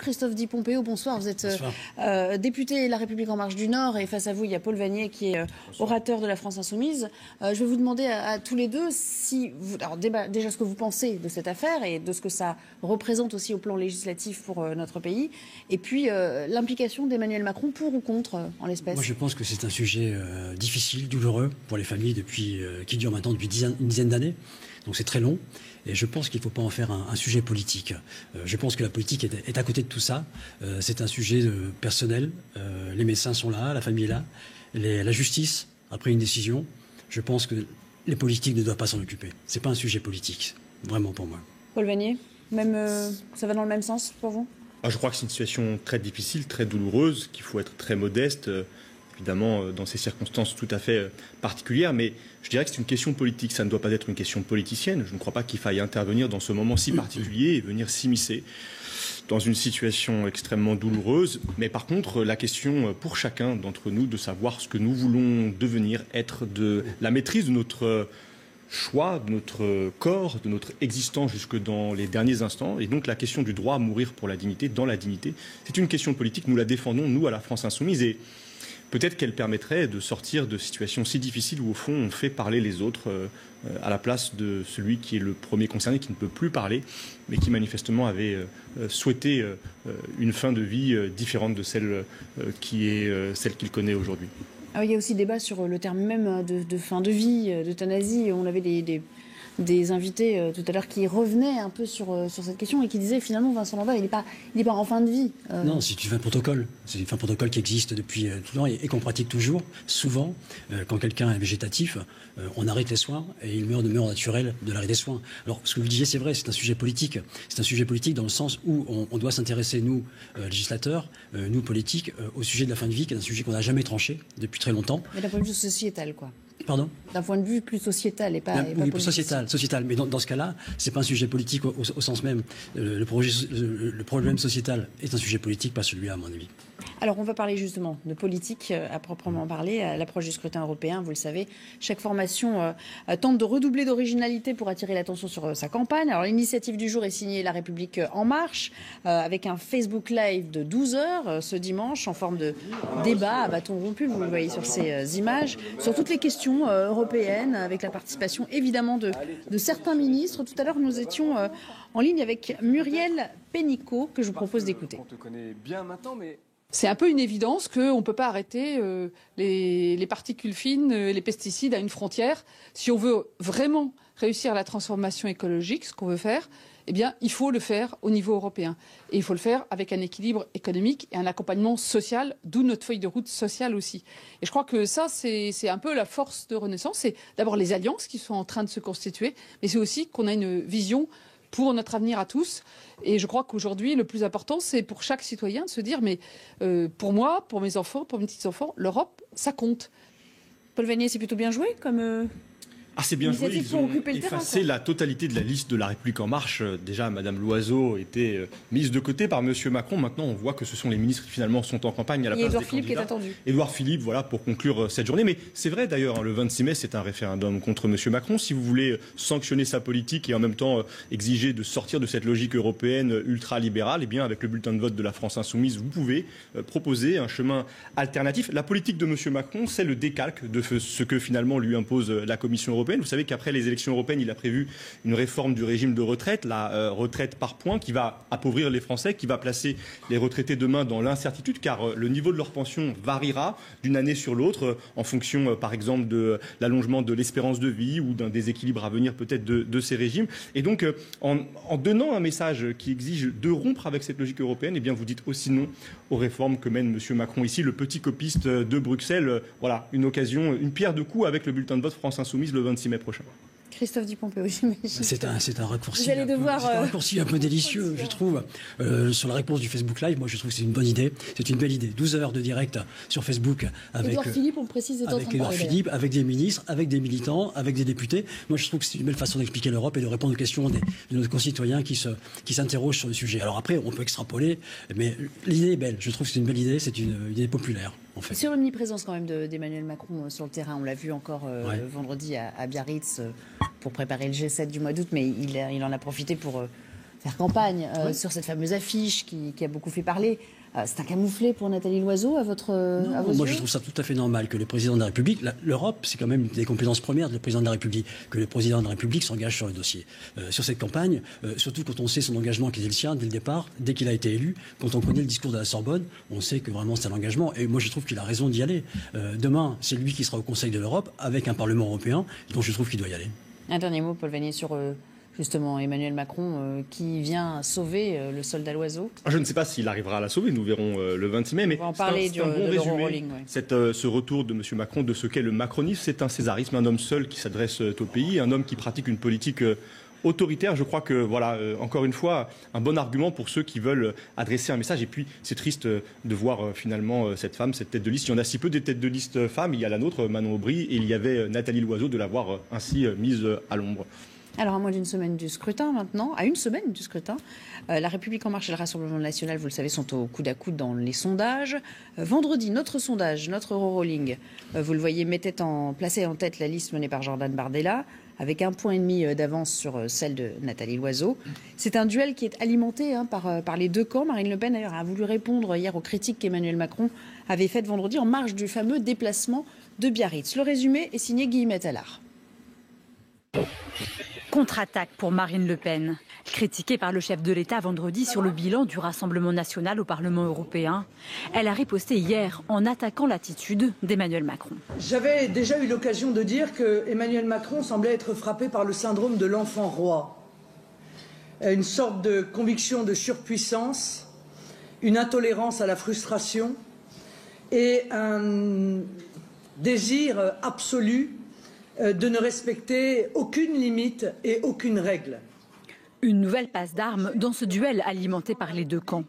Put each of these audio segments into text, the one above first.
Christophe Di Pompeo, bonsoir. Vous êtes député La République En Marche du Nord et face à vous, il y a Paul Vannier qui est orateur de la France Insoumise. Je vais vous demander à tous les deux si vous, alors déjà ce que vous pensez de cette affaire et de ce que ça représente aussi au plan législatif pour notre pays, et puis l'implication d'Emmanuel Macron pour ou contre en l'espèce. Moi je pense que c'est un sujet difficile, douloureux pour les familles qui dure maintenant depuis une dizaine d'années. Donc c'est très long. Et je pense qu'il ne faut pas en faire un sujet politique. Je pense que la politique est à côté de tout ça. C'est un sujet personnel. Les médecins sont là, la famille est là. La justice a pris une décision. Je pense que les politiques ne doivent pas s'en occuper. Ce n'est pas un sujet politique, vraiment pour moi. Paul Vannier, même, ça va dans le même sens pour vous? Je crois que c'est une situation très difficile, très douloureuse, qu'il faut être très modeste. Évidemment, dans ces circonstances tout à fait particulières, mais je dirais que c'est une question politique, ça ne doit pas être une question politicienne. Je ne crois pas qu'il faille intervenir dans ce moment si particulier et venir s'immiscer dans une situation extrêmement douloureuse. Mais par contre, la question pour chacun d'entre nous de savoir ce que nous voulons devenir, être de la maîtrise de notre choix, de notre corps, de notre existence jusque dans les derniers instants. Et donc la question du droit à mourir pour la dignité, dans la dignité, c'est une question politique. Nous la défendons, nous, à la France Insoumise. Et peut-être qu'elle permettrait de sortir de situations si difficiles où, au fond, on fait parler les autres à la place de celui qui est le premier concerné, qui ne peut plus parler, mais qui manifestement avait souhaité une fin de vie différente de celle qu'il connaît aujourd'hui. Alors, il y a aussi débat sur le terme même de fin de vie, d'euthanasie. On avait des invités tout à l'heure qui revenaient un peu sur cette question et qui disaient finalement Vincent Lambert, il n'est pas en fin de vie. Non, c'est une fin de protocole. C'est une fin de protocole qui existe depuis tout le temps et qu'on pratique toujours. Souvent, quand quelqu'un est végétatif, on arrête les soins et il meurt de mort naturelle de l'arrêt des soins. Alors, ce que vous disiez, c'est vrai, c'est un sujet politique. C'est un sujet politique dans le sens où on doit s'intéresser, nous, législateurs, nous, politiques, au sujet de la fin de vie, qui est un sujet qu'on n'a jamais tranché depuis très longtemps. Mais d'un point de vue sociétal, quoi. Pardon ? D'un point de vue plus sociétal et pas oui, politique. Sociétal. Mais dans ce cas-là, c'est pas un sujet politique au sens même. Le problème sociétal est un sujet politique, pas celui-là, à mon avis. Alors, on va parler justement de politique à proprement parler. À l'approche du scrutin européen, vous le savez, chaque formation tente de redoubler d'originalité pour attirer l'attention sur sa campagne. Alors, l'initiative du jour est signée La République En Marche, avec un Facebook Live de 12 heures ce dimanche, en forme de débat à bâton rompu, vous le voyez sur ces images, sur toutes les questions européennes, avec la participation évidemment de certains ministres. Tout à l'heure, nous étions en ligne avec Muriel Pénicaud, que je vous propose d'écouter. On te connaît bien maintenant, mais... C'est un peu une évidence qu'on ne peut pas arrêter les particules fines, les pesticides à une frontière. Si on veut vraiment réussir la transformation écologique, ce qu'on veut faire, eh bien, il faut le faire au niveau européen. Et il faut le faire avec un équilibre économique et un accompagnement social, d'où notre feuille de route sociale aussi. Et je crois que ça, c'est un peu la force de Renaissance. C'est d'abord les alliances qui sont en train de se constituer, mais c'est aussi qu'on a une vision pour notre avenir à tous. Et je crois qu'aujourd'hui, le plus important, c'est pour chaque citoyen de se dire, mais pour moi, pour mes enfants, pour mes petits-enfants, l'Europe, ça compte. Paul Vannier, c'est plutôt bien joué comme... c'est bien joué, ils ont effacé la totalité de la liste de La République En Marche. Déjà, Madame Loiseau était mise de côté par Monsieur Macron. Maintenant, on voit que ce sont les ministres qui finalement sont en campagne à la place des candidats. Qui est attendu. Édouard Philippe, voilà, pour conclure cette journée. Mais c'est vrai d'ailleurs, le 26 mai, c'est un référendum contre Monsieur Macron. Si vous voulez sanctionner sa politique et en même temps exiger de sortir de cette logique européenne ultra-libérale, eh bien, avec le bulletin de vote de la France Insoumise, vous pouvez proposer un chemin alternatif. La politique de Monsieur Macron, c'est le décalque de ce que finalement lui impose la Commission européenne. Vous savez qu'après les élections européennes, il a prévu une réforme du régime de retraite, la retraite par points, qui va appauvrir les Français, qui va placer les retraités demain dans l'incertitude, car le niveau de leur pension variera d'une année sur l'autre en fonction, par exemple, de l'allongement de l'espérance de vie ou d'un déséquilibre à venir peut-être de ces régimes. Et donc, en donnant un message qui exige de rompre avec cette logique européenne, eh bien, vous dites aussi non aux réformes que mène M. Macron ici, le petit copiste de Bruxelles. Voilà, une occasion, une pierre de coups avec le bulletin de vote France Insoumise le 26 mai prochain. Christophe Di Pompeo, j'imagine. C'est un raccourci, Vous allez devoir, un raccourci un peu délicieux, je trouve. Sur la réponse du Facebook Live, moi je trouve que c'est une bonne idée. C'est une belle idée. 12 heures de direct sur Facebook avec Édouard Philippe, on le précise, est en train de avec Édouard Philippe, avec des ministres, avec des militants, avec des députés. Moi je trouve que c'est une belle façon d'expliquer l'Europe et de répondre aux questions de nos concitoyens qui s'interrogent sur le sujet. Alors après, on peut extrapoler, mais l'idée est belle. Je trouve que c'est une belle idée, c'est une idée populaire. En fait. Sur l'omniprésence quand même d'Emmanuel Macron sur le terrain, on l'a vu encore vendredi à Biarritz pour préparer le G7 du mois d'août, mais il en a profité pour faire campagne sur cette fameuse affiche qui a beaucoup fait parler. C'est un camouflet pour Nathalie Loiseau à vos moi, yeux ? Je trouve ça tout à fait normal que le président de la République, l'Europe, c'est quand même une des compétences premières du président de la République, que le président de la République s'engage sur le dossier. Sur cette campagne, surtout quand on sait son engagement qui était le sien dès le départ, dès qu'il a été élu, quand on connaît le discours de la Sorbonne, on sait que vraiment c'est un engagement. Et moi, je trouve qu'il a raison d'y aller. Demain, c'est lui qui sera au Conseil de l'Europe avec un Parlement européen, donc je trouve qu'il doit y aller. Un dernier mot, Paul Vannier, sur justement Emmanuel Macron qui vient sauver le soldat Loiseau. Je ne sais pas s'il arrivera à la sauver, nous verrons le 26 mai, mais on va en parler c'est un bon résumé. Ce retour de M. Macron de ce qu'est le macronisme, c'est un césarisme, un homme seul qui s'adresse au pays, un homme qui pratique une politique autoritaire. Je crois que, voilà, encore une fois, un bon argument pour ceux qui veulent adresser un message. Et puis, c'est triste de voir finalement cette femme, cette tête de liste. Il y en a si peu des têtes de liste femmes. Il y a la nôtre, Manon Aubry, et il y avait Nathalie Loiseau, de l'avoir ainsi mise à l'ombre. Alors, à moins d'une semaine du scrutin maintenant, à une semaine du scrutin, La République En Marche et le Rassemblement National, vous le savez, sont au coude à coude dans les sondages. Vendredi, notre sondage, notre Eurorolling, vous le voyez, plaçait en tête la liste menée par Jordan Bardella, avec 1,5 point d'avance sur celle de Nathalie Loiseau. C'est un duel qui est alimenté par les deux camps. Marine Le Pen, d'ailleurs, a voulu répondre hier aux critiques qu'Emmanuel Macron avait faites vendredi en marge du fameux déplacement de Biarritz. Le résumé est signé Guillemette Allard. Contre-attaque pour Marine Le Pen. Critiquée par le chef de l'État vendredi sur le bilan du Rassemblement national au Parlement européen, elle a riposté hier en attaquant l'attitude d'Emmanuel Macron. J'avais déjà eu l'occasion de dire que Emmanuel Macron semblait être frappé par le syndrome de l'enfant roi. Une sorte de conviction de surpuissance, une intolérance à la frustration et un désir absolu de ne respecter aucune limite et aucune règle. Une nouvelle passe d'armes dans ce duel alimenté par les deux camps.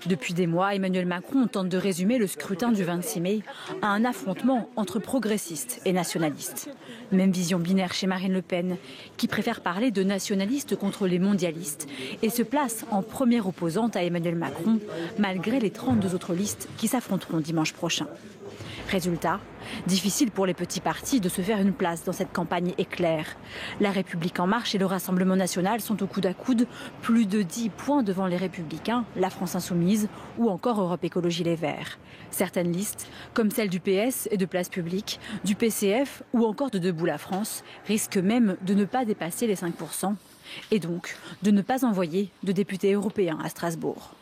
Depuis des mois, Emmanuel Macron tente de résumer le scrutin du 26 mai à un affrontement entre progressistes et nationalistes. Même vision binaire chez Marine Le Pen, qui préfère parler de nationalistes contre les mondialistes et se place en première opposante à Emmanuel Macron, malgré les 32 autres listes qui s'affronteront dimanche prochain. Résultat, difficile pour les petits partis de se faire une place dans cette campagne éclair. La République En Marche et le Rassemblement National sont au coude à coude, plus de 10 points devant les Républicains, la France Insoumise ou encore Europe Écologie Les Verts. Certaines listes, comme celle du PS et de Place Publique, du PCF ou encore de Debout la France, risquent même de ne pas dépasser les 5% et donc de ne pas envoyer de députés européens à Strasbourg.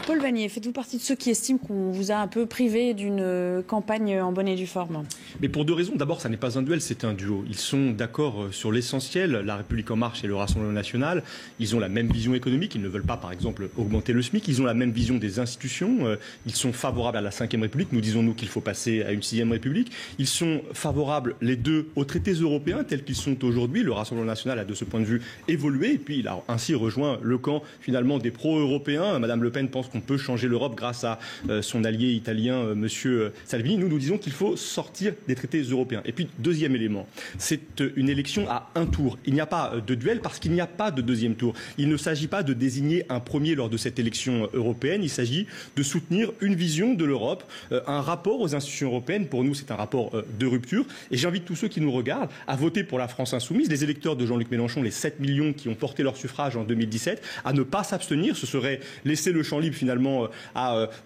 Paul Vannier, faites-vous partie de ceux qui estiment qu'on vous a un peu privé d'une campagne en bonne et due forme ? Mais pour deux raisons. D'abord, ça n'est pas un duel, c'est un duo. Ils sont d'accord sur l'essentiel. La République En Marche et le Rassemblement National, ils ont la même vision économique. Ils ne veulent pas, par exemple, augmenter le SMIC. Ils ont la même vision des institutions. Ils sont favorables à la 5e République. Nous disons, nous, qu'il faut passer à une 6e République. Ils sont favorables, les deux, aux traités européens tels qu'ils sont aujourd'hui. Le Rassemblement National a, de ce point de vue, évolué. Et puis, il a ainsi rejoint le camp, finalement, des pro-européens. Madame Le Pen pense qu'on peut changer l'Europe grâce à son allié italien, Monsieur Salvini. Nous disons qu'il faut sortir des traités européens. Et puis, deuxième élément, c'est une élection à un tour. Il n'y a pas de duel parce qu'il n'y a pas de deuxième tour. Il ne s'agit pas de désigner un premier lors de cette élection européenne. Il s'agit de soutenir une vision de l'Europe, un rapport aux institutions européennes. Pour nous, c'est un rapport de rupture. Et j'invite tous ceux qui nous regardent à voter pour la France Insoumise, les électeurs de Jean-Luc Mélenchon, les 7 millions qui ont porté leur suffrage en 2017, à ne pas s'abstenir. Ce serait laisser le champ libre finalement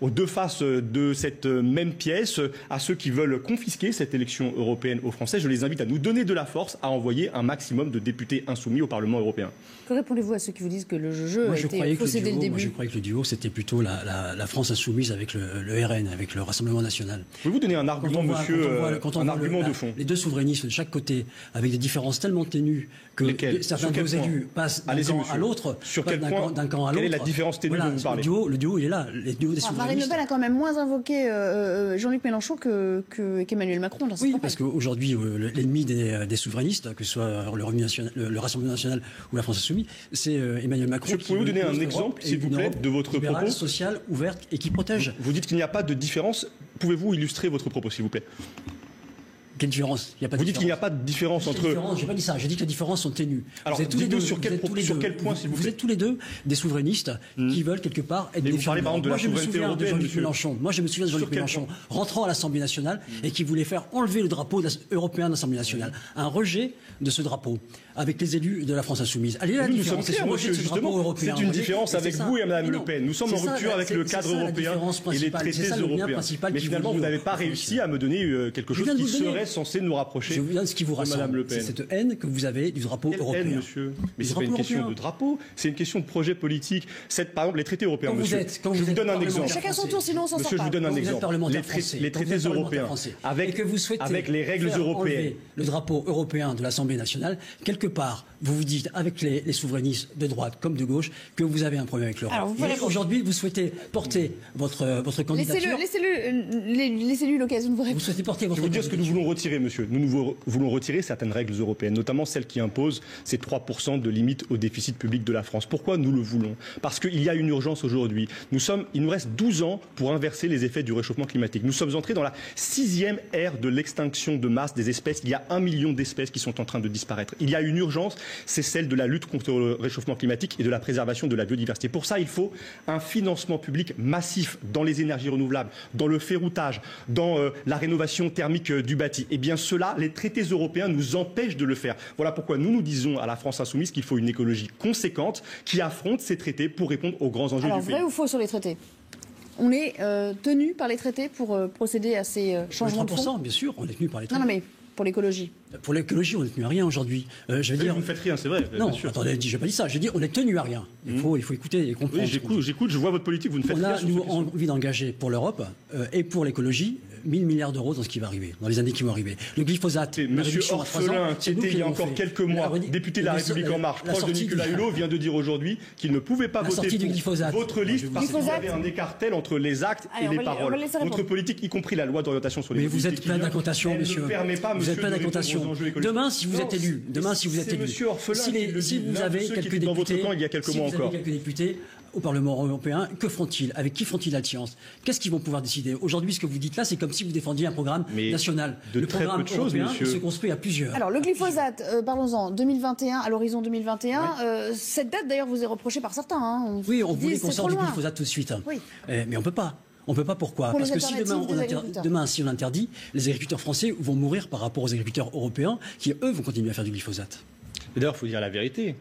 aux deux faces de cette même pièce, à ceux qui veulent confisquer cette élection européenne aux Français. Je les invite à nous donner de la force à envoyer un maximum de députés insoumis au Parlement européen. Que répondez-vous à ceux qui vous disent que le jeu a été faussé dès le début ? Moi, je croyais que le duo, c'était plutôt la France Insoumise avec le RN, avec le Rassemblement National. Pouvez-vous donner un argument, monsieur, un argument de fond ? Les deux souverainistes de chaque côté, avec des différences tellement ténues que certains de nos élus passent d'un camp à l'autre. Sur quel point ? D'un camp à l'autre. Quelle est la différence ténue dont vous parlez ? Le duo, il est là. Les duos des souverainistes. Marine Le Pen a quand même moins invoqué Jean-Luc Mélenchon qu'Emmanuel Macron dans cette campagne. Parce qu'aujourd'hui, l'ennemi des souverainistes, que ce soit le Rassemblement National ou la France Insoumise, c'est Emmanuel Macron. Pouvez-vous donner un exemple, s'il vous plaît, de votre propos ? Sociale, ouverte et qui protège. Vous dites qu'il n'y a pas de différence. Pouvez-vous illustrer votre propos, s'il vous plaît ? Quelle différence ? Vous dites qu'il n'y a pas de différence entre... Je n'ai pas dit ça, j'ai dit que les différences sont ténues. Alors, dites-nous sur quel point, s'il vous plaît. Vous êtes tous les deux des souverainistes qui veulent quelque part être des vous parlez par exemple de la souveraineté européenne, monsieur. Moi, je me souviens de Jean-Luc Mélenchon rentrant à l'Assemblée nationale et qui voulait faire enlever le drapeau européen de l'Assemblée nationale. Un rejet de ce drapeau. avec les élus de la France Insoumise. Allez, la différence, c'est une différence avec vous et Mme Le Pen. Nous sommes en rupture avec le cadre européen et les traités européens. Mais finalement, vous n'avez pas réussi à me donner quelque chose qui serait censé nous rapprocher de Mme Le Pen. C'est cette haine que vous avez du drapeau européen. Haine, monsieur. Mais c'est pas une question de drapeau, c'est une question de projet politique. Par exemple, les traités européens, monsieur. Je vous donne un exemple. Chacun son tour, sinon on s'en sort pas. Monsieur, je vous donne un exemple. Les traités européens, avec les règles européennes. Le drapeau européen de l'Assemblée nationale, quelque part, vous vous dites, avec les souverainistes de droite comme de gauche, que vous avez un problème avec l'Europe. Aujourd'hui, vous souhaitez porter votre candidature. Laissez-lui l'occasion de vous répondre. Vous souhaitez porter votre candidature. Je vais vous dire ce que nous voulons retirer, monsieur. Nous voulons retirer certaines règles européennes, notamment celles qui imposent ces 3% de limite au déficit public de la France. Pourquoi nous le voulons? Parce qu'il y a une urgence aujourd'hui. Il nous reste 12 ans pour inverser les effets du réchauffement climatique. Nous sommes entrés dans la 6e ère de l'extinction de masse des espèces. Il y a 1 million d'espèces qui sont en train de disparaître. Il y a une urgence, c'est celle de la lutte contre le réchauffement climatique et de la préservation de la biodiversité. Pour ça, il faut un financement public massif dans les énergies renouvelables, dans le ferroutage, dans la rénovation thermique du bâti. Eh bien cela, les traités européens nous empêchent de le faire. Voilà pourquoi nous disons à la France Insoumise qu'il faut une écologie conséquente qui affronte ces traités pour répondre aux grands enjeux du pays. Vrai ou faux sur les traités? On est tenu par les traités pour procéder à ces changements de fond? Bien sûr, on est tenu par les traités. Non, mais pour l'écologie. Pour l'écologie, on n'est tenu à rien aujourd'hui. Vous ne faites rien, c'est vrai. Non, attendez, je n'ai pas dit ça. Je dis on est tenu à rien. Il faut écouter et comprendre. Oui, j'écoute, je vois votre politique, vous ne faites rien. Nous avons envie d'engager pour l'Europe et pour l'écologie 1 000 milliards d'euros dans ce qui va arriver, dans les années qui vont arriver. Le glyphosate, Monsieur Orphelin, qui était il y a encore quelques mois député de la République En Marche, proche de Nicolas Hulot, vient de dire aujourd'hui qu'il ne pouvait pas voter pour votre liste parce qu'il y avait un écart tel entre les actes et les paroles. Votre politique, y compris la loi d'orientation sur les politiques. Mais vous êtes plein d'incantations, monsieur. Vous êtes plein d'incantations. Demain, si vous êtes élu, si vous avez quelques députés au Parlement européen, que feront-ils? Avec qui feront-ils alliance? Qu'est-ce qu'ils vont pouvoir décider? Aujourd'hui, ce que vous dites là, c'est comme si vous défendiez un programme national. Le programme européen se construit à plusieurs. Alors, le glyphosate, parlons-en, 2021, à l'horizon 2021, cette date d'ailleurs vous est reprochée par certains. Oui, on voulait qu'on sorte du glyphosate tout de suite. Oui. Mais on ne peut pas. On ne peut pas, pourquoi? Parce que si demain, si on interdit, les agriculteurs français vont mourir par rapport aux agriculteurs européens qui, eux, vont continuer à faire du glyphosate. D'ailleurs, il faut dire la vérité.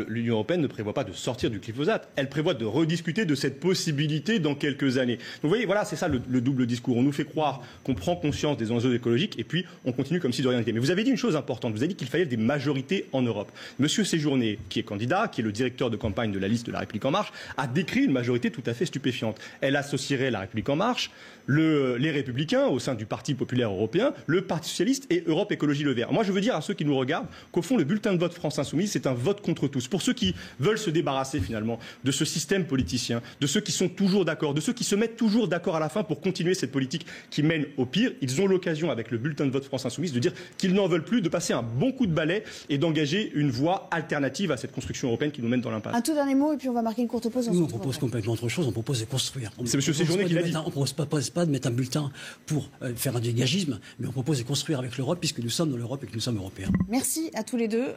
L'Union européenne ne prévoit pas de sortir du glyphosate. Elle prévoit de rediscuter de cette possibilité dans quelques années. Donc vous voyez, voilà, c'est ça le double discours. On nous fait croire qu'on prend conscience des enjeux écologiques et puis on continue comme si de rien n'était. Mais vous avez dit une chose importante. Vous avez dit qu'il fallait des majorités en Europe. Monsieur Séjourné, qui est candidat, qui est le directeur de campagne de la liste de La République En Marche, a décrit une majorité tout à fait stupéfiante. Elle associerait La République En Marche, les Républicains au sein du Parti populaire européen, le Parti socialiste et Europe Écologie Le Vert. Moi, je veux dire à ceux qui nous regardent qu'au fond, le bulletin de vote France Insoumise, c'est un vote contre tous. Pour ceux qui veulent se débarrasser finalement de ce système politicien, de ceux qui sont toujours d'accord, de ceux qui se mettent toujours d'accord à la fin pour continuer cette politique qui mène au pire, ils ont l'occasion avec le bulletin de vote France Insoumise de dire qu'ils n'en veulent plus, de passer un bon coup de balai et d'engager une voie alternative à cette construction européenne qui nous mène dans l'impasse. Un tout dernier mot et puis on va marquer une courte pause. Nous, on propose complètement autre chose, on propose de construire. C'est M. Séjourné qui l'a dit. On ne propose pas de mettre un bulletin pour faire un dégagisme, mais on propose de construire avec l'Europe puisque nous sommes dans l'Europe et que nous sommes européens. Merci à tous les deux.